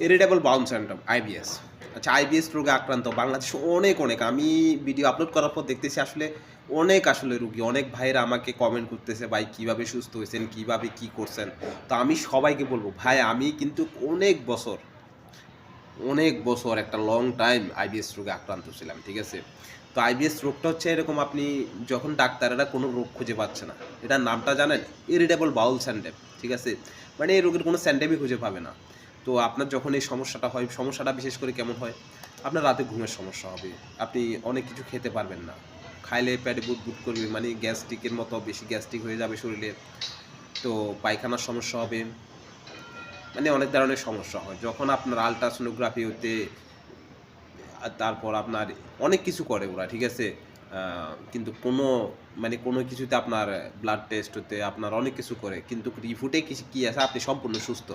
Irritable bowel syndrome IBS. আচ্ছা, IBS রোগে আক্রান্ত বাংলাদেশে অনেক আমি ভিডিও আপলোড করার পর দেখতেছি আসলে অনেক রুগী, অনেক ভাইয়েরা আমাকে কমেন্ট করতেছে, ভাই কীভাবে সুস্থ হয়েছেন, কীভাবে কী করছেন? তো আমি সবাইকে বলব, ভাই আমি কিন্তু অনেক বছর একটা লং টাইম আইবিএস রোগে আক্রান্ত ছিলাম, ঠিক আছে? তো আইবিএস রোগটা হচ্ছে এরকম, আপনি যখন ডাক্তারেরা কোনো রোগ খুঁজে পাচ্ছে না, এটার নামটা জানেন? ইরিটেবল বাউল সিনড্রোম, ঠিক আছে? মানে এই রোগের কোনো সিনড্রোমই খুঁজে পাবে না। তো আপনার যখন এই সমস্যাটা হয়, সমস্যাটা বিশেষ করে কেমন হয়? আপনার রাতে ঘুমের সমস্যা হবে, আপনি অনেক কিছু খেতে পারবেন না, খাইলে পেটে বুদবুদ করবে, মানে গ্যাস্ট্রিকের মতো বেশি গ্যাস্ট্রিক হয়ে যাবে শরীরে। তো পায়খানার সমস্যা হবে, মানে অনেক ধরনের সমস্যা হয় যখন আপনার আলট্রাসোনোগ্রাফি হতে, আর তারপর আপনার অনেক কিছু করে ওরা, ঠিক আছে? কিন্তু কোনো কিছুতে আপনার ব্লাড টেস্ট হতে আপনার অনেক কিছু করে, কিন্তু রিপোর্টে কী আছে আপনি সম্পূর্ণ সুস্থ।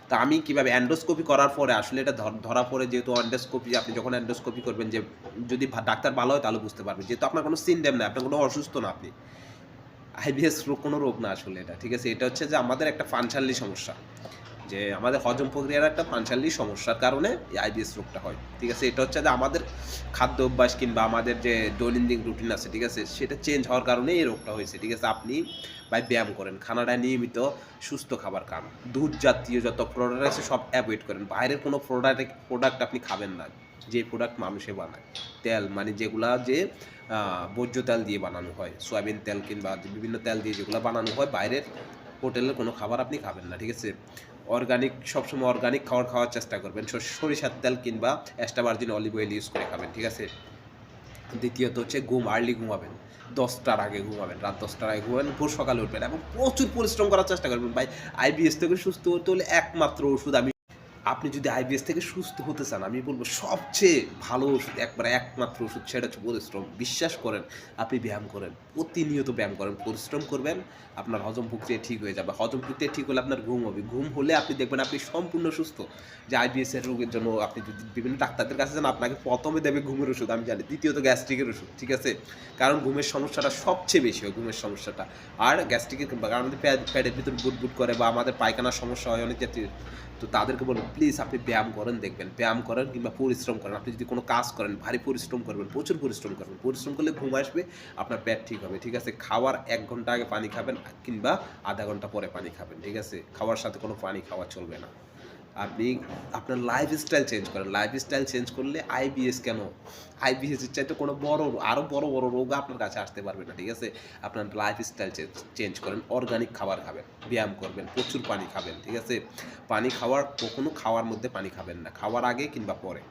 তা আমি কীভাবে এন্ডোস্কোপি করার পরে আসলে এটা ধরা পড়ে, যেহেতু এন্ডোস্কোপি আপনি যখন এন্ডোস্কোপি করবেন, যে যদি ডাক্তার ভালো হয় তাহলে বুঝতে পারবেন, যেহেতু আপনার কোনো সিমটম না, আপনার কোনো অসুস্থ না আপনি। আইবিএস রোগ কোনো রোগ না আসলে এটা, ঠিক আছে? এটা হচ্ছে যে আমাদের একটা ফাংশনালি সমস্যা, যে আমাদের হজম প্রক্রিয়ার একটা ফাংশনালি সমস্যার কারণে এই আইবিএস রোগটা হয়, ঠিক আছে? এটা হচ্ছে যে আমাদের খাদ্য অভ্যাস কিংবা আমাদের যে দৈনন্দিন রুটিন আছে, ঠিক আছে, সেটা চেঞ্জ হওয়ার কারণে এই রোগটা হয়েছে, ঠিক আছে? আপনি ভাই ব্যায়াম করেন, খানাটা নিয়মিত সুস্থ খাবার খান, দুধ জাতীয় যত প্রোডাক্ট আছে সব অ্যাভয়েড করেন, বাইরের কোনো প্রোডাক্ট আপনি খাবেন না, যে প্রোডাক্ট মানুষে বানায়, তেল মানে যেগুলা যে ভোজ্য তেল দিয়ে বানানো হয়, সয়াবিন তেল কিংবা বিভিন্ন তেল দিয়ে যেগুলো বানানো হয়, বাইরের হোটেলের কোনো খাবার আপনি খাবেন না, ঠিক আছে? অর্গানিক, সবসময় অর্গানিক খাওয়ার চেষ্টা করবেন, সরিষার তেল কিংবা extra virgin olive oil use করে খাবেন, ঠিক আছে? দ্বিতীয়ত হচ্ছে আর্লি ঘুমাবেন, 10টার আগে ঘুমাবেন, রাত 10টার আগে ঘুমাবেন, ভোর সকালে উঠবেন এবং প্রচুর পরিশ্রম করার চেষ্টা করবেন। ভাই আইবিএস থেকে সুস্থ হতে হলে একমাত্র ওষুধ, আপনি যদি আইবিএস থেকে সুস্থ হতে চান, আমি বলব সবচেয়ে ভালো ওষুধ, একমাত্র ওষুধ, সেটা হচ্ছে পরিশ্রম। বিশ্বাস করেন, আপনি ব্যায়াম করেন, প্রতিনিয়ত ব্যায়াম করেন, পরিশ্রম করবেন, আপনার হজম প্রক্রিয়া ঠিক হয়ে যাবে। হজম প্রক্রিয়া ঠিক হলে আপনার ঘুম হবে, ঘুম হলে আপনি দেখবেন আপনি সম্পূর্ণ সুস্থ। যে আইবিএস এর রোগের জন্য আপনি যদি বিভিন্ন ডাক্তারদের কাছে যান, আপনাকে প্রথমে দেবে ঘুমের ওষুধ, আমি জানি, দ্বিতীয়ত গ্যাস্ট্রিকের ওষুধ, ঠিক আছে? কারণ ঘুমের সমস্যাটা সবচেয়ে বেশি হয়, ঘুমের সমস্যাটা। আর গ্যাস্ট্রিকের কারণ আমাদের পেটের ভিতর বুদবুদ করে বা আমাদের পায়খানার সমস্যা হয় অনেক জাতীয়। তো তাদেরকে বলবো, প্লিজ আপনি ব্যায়াম করেন, দেখবেন ব্যায়াম করেন কিংবা পরিশ্রম করেন। আপনি যদি কোনো কাজ করেন, ভারী পরিশ্রম করবেন, প্রচুর পরিশ্রম করবেন, পরিশ্রম করলে ঘুম আসবে, আপনার পেট ঠিক হবে, ঠিক আছে? খাওয়ার 1 ঘন্টা আগে পানি খাবেন কিংবা আধা ঘন্টা পরে পানি খাবেন, ঠিক আছে? খাওয়ার সাথে কোনো পানি খাওয়া চলবে না। আপনি আপনার লাইফস্টাইল চেঞ্জ করেন, লাইফস্টাইল চেঞ্জ করলে আইবিএস কেন, আইবিএস এর চাইতে কোনো আরও বড় রোগ আপনার কাছে আসতে পারবে না, ঠিক আছে? আপনার লাইফস্টাইল চেঞ্জ করেন, অর্গানিক খাবার খাবেন, ব্যায়াম করবেন, প্রচুর পানি খাবেন, ঠিক আছে? পানি খাওয়ার কখনো খাওয়ার মধ্যে পানি খাবেন না, খাওয়ার আগে কিংবা পরে।